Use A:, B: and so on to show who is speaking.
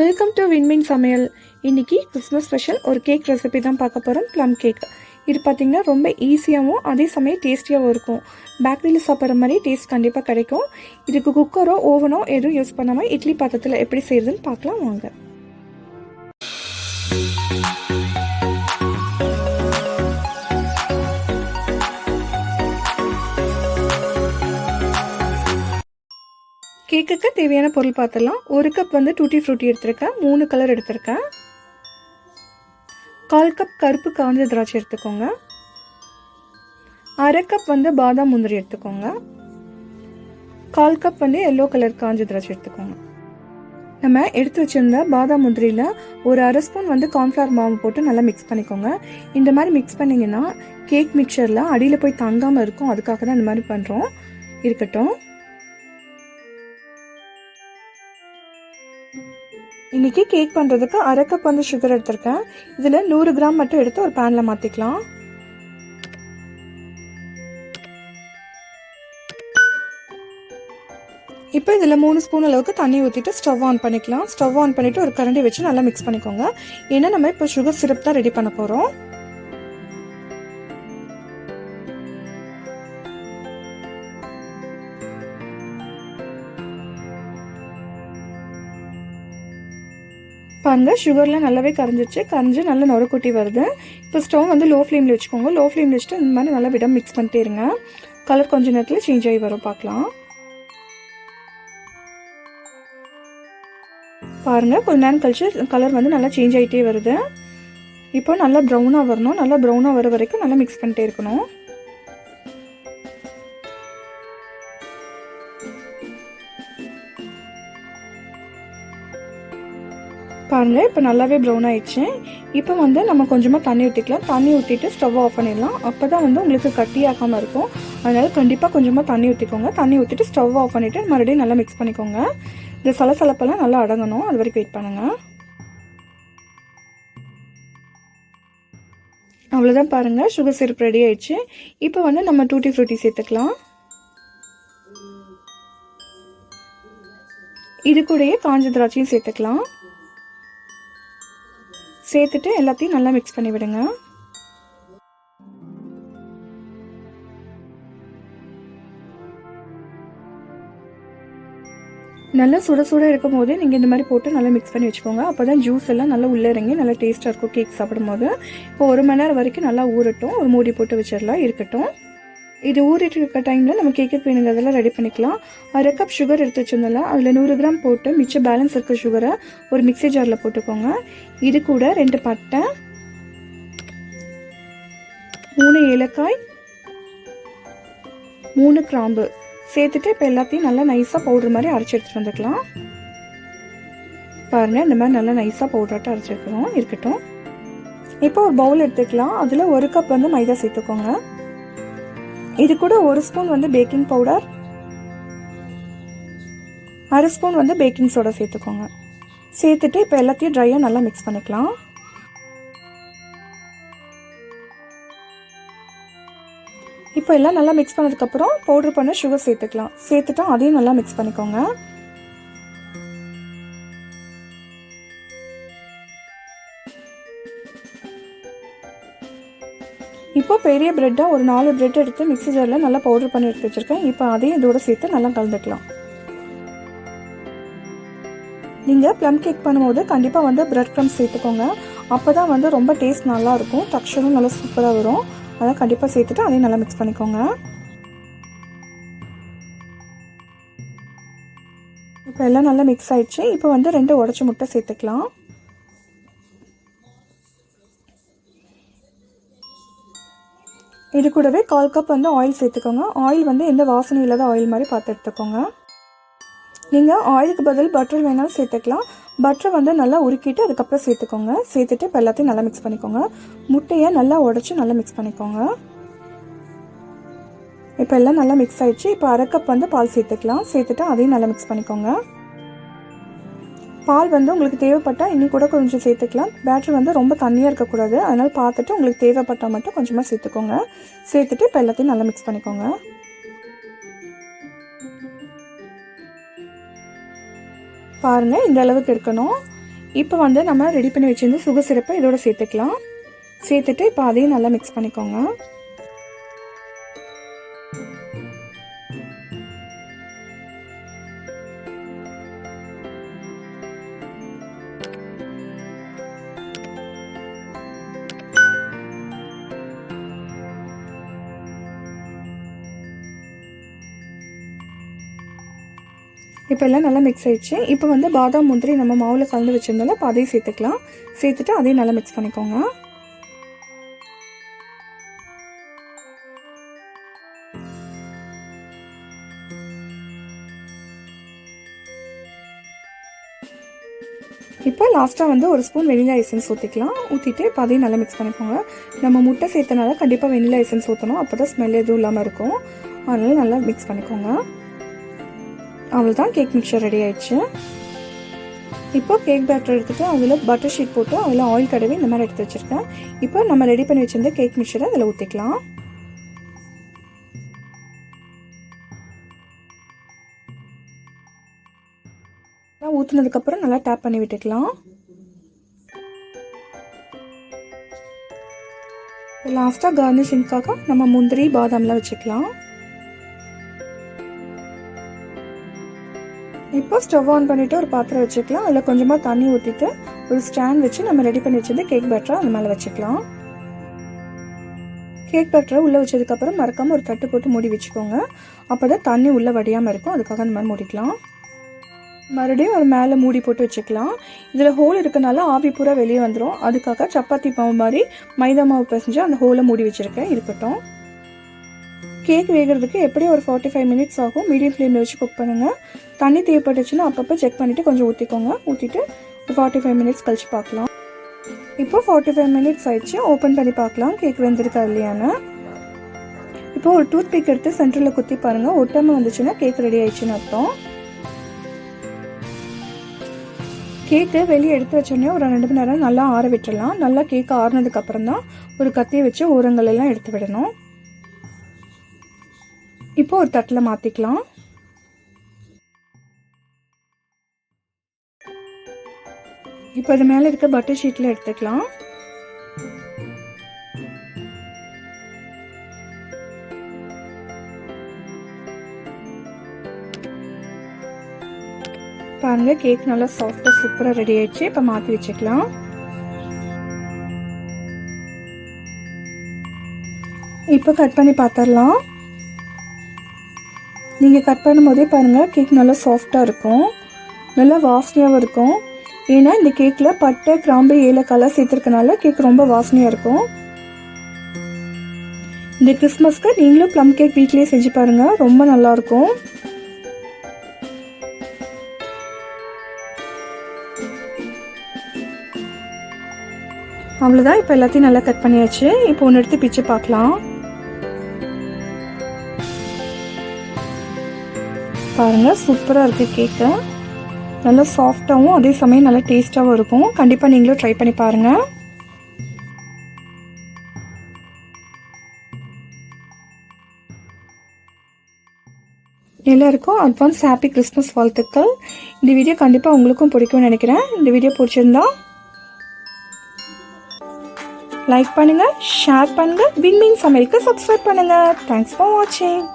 A: Welcome to வின்மின் சமையல். இன்றைக்கி Christmas special ஒரு கேக் ரெசிபி தான் பார்க்க போகிறோம். Plum cake. இது பார்த்திங்கன்னா ரொம்ப ஈஸியாகவும் அதே சமயம் டேஸ்டியாகவும் இருக்கும். பேக்கரியில் சாப்பிட்ற மாதிரி டேஸ்ட் கண்டிப்பாக கிடைக்கும். இதுக்கு குக்கரோ ஓவனோ எதுவும் யூஸ் பண்ணாமல் இட்லி பாத்திரத்தில் எப்படி செய்கிறதுன்னு பார்க்கலாம் வாங்க. கேக்குக்கு தேவையான பொருள் பார்த்துடலாம். 1 கப் வந்து டூட்டி ஃப்ரூட்டி எடுத்திருக்கேன். 3 கலர் எடுத்திருக்கேன். 1/4 கப் கருப்பு காஞ்ச திராட்சை எடுத்துக்கோங்க. 1/2 கப் வந்து பாதாம் முந்திரி எடுத்துக்கோங்க. 1/4 கப் வந்து எல்லோ கலர் காஞ்ச திராட்சை எடுத்துக்கோங்க. நம்ம எடுத்து வச்சிருந்த பாதாம் முந்திரியில் ஒரு 1/2 ஸ்பூன் வந்து கார்ன்ஃப்ளவர் மாவு போட்டு நல்லா மிக்ஸ் பண்ணிக்கோங்க. இந்த மாதிரி மிக்ஸ் பண்ணிங்கன்னா கேக் மிக்சரில் அடியில் போய் தங்காமல் இருக்கும். அதுக்காக தான் இந்த மாதிரி பண்ணுறோம். இருக்கட்டும். இன்றைக்கி கேக் பண்ணுறதுக்கு 1/2 கப் வந்து சுகர் எடுத்திருக்கேன். இதில் 100 கிராம் மட்டும் எடுத்து ஒரு பேனில் மாற்றிக்கலாம். இப்போ இதில் 3 ஸ்பூன் அளவுக்கு தண்ணி ஊற்றிட்டு ஸ்டவ் ஆன் பண்ணிக்கலாம். ஸ்டவ் ஆன் பண்ணிவிட்டு ஒரு கரண்டி வச்சு நல்லா மிக்ஸ் பண்ணிக்கோங்க. ஏன்னா நம்ம இப்போ சுகர் சிரப் தான் ரெடி பண்ண போகிறோம். பாருங்கள், சுகர்லாம் நல்லாவே கரைஞ்சி நல்லா நுரக்கூட்டி வருது. இப்போ ஸ்டவ் வந்து லோ ஃப்ளேமில் வச்சுக்கோங்க. லோ ஃப்ளேமில் வச்சுட்டு இந்த மாதிரி நல்லா விட மிக்ஸ் பண்ணிட்டே இருங்க. கலர் கொஞ்சம் நேரத்தில் சேஞ்ச் ஆகி வரும், பார்க்கலாம். பாருங்கள், கொஞ்ச நேரம் கழிச்சு கலர் வந்து நல்லா சேஞ்ச் ஆகிட்டே வருது. இப்போ நல்லா ப்ரௌனாக வரணும். நல்லா ப்ரௌனாக வர வரைக்கும் நல்லா மிக்ஸ் பண்ணிட்டே இருக்கணும். பாருங்கள், இப்போ நல்லாவே ப்ரௌன் ஆயிடுச்சு. இப்போ வந்து நம்ம கொஞ்சமாக தண்ணி ஊற்றிக்கலாம். தண்ணி ஊற்றிட்டு ஸ்டவ் ஆஃப் பண்ணிடலாம். அப்போ தான் வந்து உங்களுக்கு கட்டியாகாமல் இருக்கும். அதனால் கண்டிப்பாக கொஞ்சமாக தண்ணி ஊற்றிக்கோங்க. தண்ணி ஊற்றிட்டு ஸ்டவ் ஆஃப் பண்ணிவிட்டு மறுபடியும் நல்லா மிக்ஸ் பண்ணிக்கோங்க. இந்த சலசலப்பெல்லாம் நல்லா அடங்கணும். அது வரைக்கும் வெயிட் பண்ணுங்கள். அவ்வளோதான், பாருங்கள், சுகர் சிரப் ரெடி ஆயிடுச்சு. இப்போ வந்து நம்ம டூட்டி ஃப்ரூட்டி சேர்த்துக்கலாம். இது கூடயே காஞ்ச திராட்சையும் சேர்த்துக்கலாம். சேர்த்துட்டு எல்லாத்தையும் நல்லா மிக்ஸ் பண்ணி விடுங்க. நல்லா சுட சுட இருக்கும் போது நீங்கள் இந்த மாதிரி போட்டு நல்லா மிக்ஸ் பண்ணி வச்சுக்கோங்க. அப்போ தான் ஜூஸ் எல்லாம் நல்லா உள்ளே இறங்கி நல்லா டேஸ்ட்டாக இருக்கும் கேக் சாப்பிடும் போது. இப்போ 1 மணி நேரம் வரைக்கும் நல்லா ஊறட்டும். ஒரு மூடி போட்டு வச்சிடலாம், இருக்கட்டும். இது ஊறிட்டு இருக்க டைமில் நம்ம கேக்கு வேணுங்கிறதெல்லாம் ரெடி பண்ணிக்கலாம். 1/2 கப் சுகர் எடுத்து வச்சிருந்தால அதில் 100 கிராம் போட்டு மிச்சம் பேலன்ஸ் இருக்க சுகரை ஒரு மிக்ஸி ஜாரில் போட்டுக்கோங்க. இது கூட 2 பட்டை, 3 ஏலக்காய், 3 கிராம்பு சேர்த்துட்டு இப்போ எல்லாத்தையும் நல்லா நைஸாக பவுடர் மாதிரி அரைச்சி எடுத்துகிட்டு வந்துக்கலாம். பாருங்கள், இந்த மாதிரி நல்லா நைஸாக பவுடராட்டு அரைச்சி எடுக்கணும், இருக்கட்டும். இப்போ ஒரு பவுல் எடுத்துக்கலாம். அதில் 1 கப் வந்து மைதா சேர்த்துக்கோங்க. இது கூட 1 ஸ்பூன் வந்து பேக்கிங் பவுடர், 1/2 ஸ்பூன் வந்து பேக்கிங் சோடா சேர்த்துக்கோங்க. சேர்த்துட்டு இப்போ எல்லாத்தையும் ட்ரையாக நல்லா மிக்ஸ் பண்ணிக்கலாம். இப்போ எல்லாம் நல்லா மிக்ஸ் பண்ணதுக்கப்புறம் பவுடர் பண்ண சுகர் சேர்த்துக்கலாம். சேர்த்துட்டா அதையும் நல்லா மிக்ஸ் பண்ணிக்கோங்க. இப்போ பெரிய ப்ரெட்டாக ஒரு 4 ப்ரெட் எடுத்து மிக்ஸி ஜாரில் நல்லா பவுடர் பண்ணி எடுத்து வச்சுருக்கேன். இப்போ அதையும் இதோட சேர்த்து நல்லா கலந்துக்கலாம். நீங்கள் ப்ளம் கேக் பண்ணும்போது கண்டிப்பாக வந்து ப்ரெட் க்ரம்ஸ் சேர்த்துக்கோங்க. அப்போ தான் வந்து ரொம்ப டேஸ்ட் நல்லாயிருக்கும். டெக்ஸ்சரும் நல்லா சூப்பராக வரும். அதான் கண்டிப்பாக சேர்த்துட்டு அதையும் நல்லா மிக்ஸ் பண்ணிக்கோங்க. இப்போ எல்லாம் நல்லா மிக்ஸ் ஆகிடுச்சு. இப்போ வந்து 2 உடைச்ச முட்டை சேர்த்துக்கலாம். இது கூடவே 1/4 கப் வந்து ஆயில் சேர்த்துக்கோங்க. ஆயில் வந்து எந்த வாசனை இல்லாத ஆயில் மாதிரி பார்த்து எடுத்துக்கோங்க. நீங்கள் ஆயிலுக்கு பதில் பட்டர் வேணாலும் சேர்த்துக்கலாம். பட்டரை வந்து நல்லா உருக்கிட்டு அதுக்கப்புறம் சேர்த்துக்கோங்க. சேர்த்துட்டு இப்போ எல்லாத்தையும் நல்லா மிக்ஸ் பண்ணிக்கோங்க. முட்டையை நல்லா உடச்சி நல்லா மிக்ஸ் பண்ணிக்கோங்க. இப்போ எல்லாம் நல்லா மிக்ஸ் ஆகிடுச்சு. இப்போ 1/2 கப் வந்து பால் சேர்த்துக்கலாம். சேர்த்துட்டு அதையும் நல்லா மிக்ஸ் பண்ணிக்கோங்க. பால் வந்து உங்களுக்கு தேவைப்பட்டால் இன்னும் கூட கொஞ்சம் சேர்த்துக்கலாம். பேட்டர் வந்து ரொம்ப தண்ணியாக இருக்கக்கூடாது. அதனால் பார்த்துட்டு உங்களுக்கு தேவைப்பட்டால் மட்டும் கொஞ்சமாக சேர்த்துக்கோங்க. சேர்த்துட்டு இப்போ எல்லாத்தையும் நல்லா மிக்ஸ் பண்ணிக்கோங்க. பாருங்கள், இந்த அளவுக்கு இருக்கணும். இப்போ வந்து நம்ம ரெடி பண்ணி வச்சிருந்த சுகர் சிரப்பை இதோட சேர்த்துக்கலாம். சேர்த்துட்டு இப்போ அதையும் நல்லா மிக்ஸ் பண்ணிக்கோங்க. இப்போ எல்லாம் நல்லா மிக்ஸ் ஆயிடுச்சு. இப்போ வந்து பாதாம் முந்திரி நம்ம மாவில் கலந்து வச்சுருந்தோம்ல, இப்போ அதையும் சேர்த்துக்கலாம். சேர்த்துட்டு அதையும் நல்லா மிக்ஸ் பண்ணிக்கோங்க. இப்போ லாஸ்ட்டாக வந்து ஒரு ஸ்பூன் வெனிலா எசன்ஸ் ஊற்றிக்கலாம். ஊற்றிட்டு இப்போ அதையும் நல்லா மிக்ஸ் பண்ணிக்கோங்க. நம்ம முட்டை சேர்த்தனால கண்டிப்பாக வெனிலா எசன்ஸ் ஊற்றணும். அப்போ தான் ஸ்மெல் எதுவும் இல்லாமல் இருக்கும். அதனால் நல்லா மிக்ஸ் பண்ணிக்கோங்க. அவ்வளோதான், கேக் மிக்சர் ரெடி ஆயிடுச்சு. இப்போ கேக் பேட்டர் எடுத்துகிட்டு அதில் பட்டர் ஷீட் போட்டு அதில் ஆயில் தடவி இந்த மாதிரி எடுத்து வச்சுருக்கேன். இப்போ நம்ம ரெடி பண்ணி வச்சுருந்த கேக் மிக்சரை அதில் ஊற்றிக்கலாம். ஊற்றினதுக்கப்புறம் நல்லா டேப் பண்ணி விட்டுக்கலாம். லாஸ்ட்டாக கார்னிஷிங்காக நம்ம முந்திரி பாதாம்லாம் வச்சுக்கலாம். இப்போ ஸ்டவ் ஆன் பண்ணிவிட்டு ஒரு பாத்திரம் வச்சுக்கலாம். அதில் கொஞ்சமாக தண்ணி ஊற்றிட்டு ஒரு ஸ்டாண்ட் வச்சு நம்ம ரெடி பண்ணி வச்சிருந்த கேக் பேட்டரை அந்த மேலே வச்சுக்கலாம். கேக் பேட்டரை உள்ளே வச்சதுக்கப்புறம் மறக்காமல் ஒரு தட்டு போட்டு மூடி வச்சுக்கோங்க. அப்போ தான் தண்ணி உள்ளே வடியாமல் இருக்கும். அதுக்காக அந்த மாதிரி மூடிக்கலாம். மறுபடியும் ஒரு மேலே மூடி போட்டு வச்சுக்கலாம். இதில் ஹோல் இருக்கனால ஆவி பூரா வெளியே வந்துடும். அதுக்காக சப்பாத்தி மாவு மாதிரி மைதா மாவு பிசைஞ்சு அந்த ஹோலை மூடி வச்சுருக்கேன். இருக்கட்டும். கேக் வேகிறதுக்கு எப்படியும் ஒரு 45 மினிட்ஸ் ஆகும். மீடியம் ஃப்ளேமில் வச்சு குக் பண்ணுங்கள். தண்ணி தேவைப்பட்டுச்சுன்னா அப்பப்போ செக் பண்ணிவிட்டு கொஞ்சம் ஊற்றிக்கோங்க. ஊற்றிட்டு ஒரு 45 மினிட்ஸ் கழிச்சு பார்க்கலாம். இப்போ 45 மினிட்ஸ் ஆயிடுச்சு. ஓப்பன் பண்ணி பார்க்கலாம் கேக் வெந்திருக்கா இல்லையான்னு. இப்போ ஒரு டூத் பிக் எடுத்து சென்டரில் குத்தி பாருங்கள். ஒட்டாமல் வந்துச்சுன்னா கேக் ரெடி ஆயிடுச்சுன்னு அர்த்தம். கேக்கு வெளியே எடுத்து வச்சோடனே ஒரு 2 மணி நேரம் நல்லா ஆற விட்டுடலாம். நல்லா கேக்கு ஆறுனதுக்கப்புறம் தான் ஒரு கத்தியை வச்சு ஓரங்கள் எல்லாம் எடுத்து விடணும். இப்போ ஒரு தட்டில் மாற்றிக்கலாம். இப்போ அது மேலே இருக்க பட்டர் ஷீட்டில் எடுத்துக்கலாம். பாருங்க கேக் நல்லா சாஃப்டாக சூப்பராக ரெடி ஆயிடுச்சு. இப்போ மாற்றி வச்சுக்கலாம். இப்போ கட் பண்ணி பார்த்துடலாம். நீங்கள் கட் பண்ணும்போதே பாருங்கள் கேக் நல்லா சாஃப்டாக இருக்கும். நல்லா வாசனையாகவும் இருக்கும். ஏன்னா இந்த கேக்கில் பட்டை கிராம்பு ஏலக்காய்லாம் சேர்த்துருக்கனால கேக் ரொம்ப வாசனையாக இருக்கும். இந்த கிறிஸ்மஸ்க்கு நீங்களும் ப்ளம் கேக் வீட்லேயே செஞ்சு பாருங்கள். ரொம்ப நல்லாயிருக்கும். அவ்வளோதான். இப்போ எல்லாத்தையும் நல்லா கட் பண்ணியாச்சு. இப்போ ஒன்று எடுத்து பிச்சு பார்க்கலாம். பாருங்கள் சூப்பராக இருக்குது கேக்கு. நல்லா சாஃப்டாகவும் அதே சமயம் நல்லா டேஸ்ட்டாகவும் இருக்கும். கண்டிப்பாக நீங்களும் ட்ரை பண்ணி பாருங்கள். எல்லாருக்கும் அட்வான்ஸ் ஹாப்பி கிறிஸ்மஸ் வாழ்த்துக்கள். இந்த வீடியோ கண்டிப்பாக உங்களுக்கும் பிடிக்கும்னு நினைக்கிறேன். இந்த வீடியோ பிடிச்சிருந்தா லைக் பண்ணுங்கள், ஷேர் பண்ணுங்கள், வின்மீன் சமையலுக்கு சப்ஸ்கிரைப் பண்ணுங்கள். தேங்க்ஸ் ஃபார் வாட்சிங்.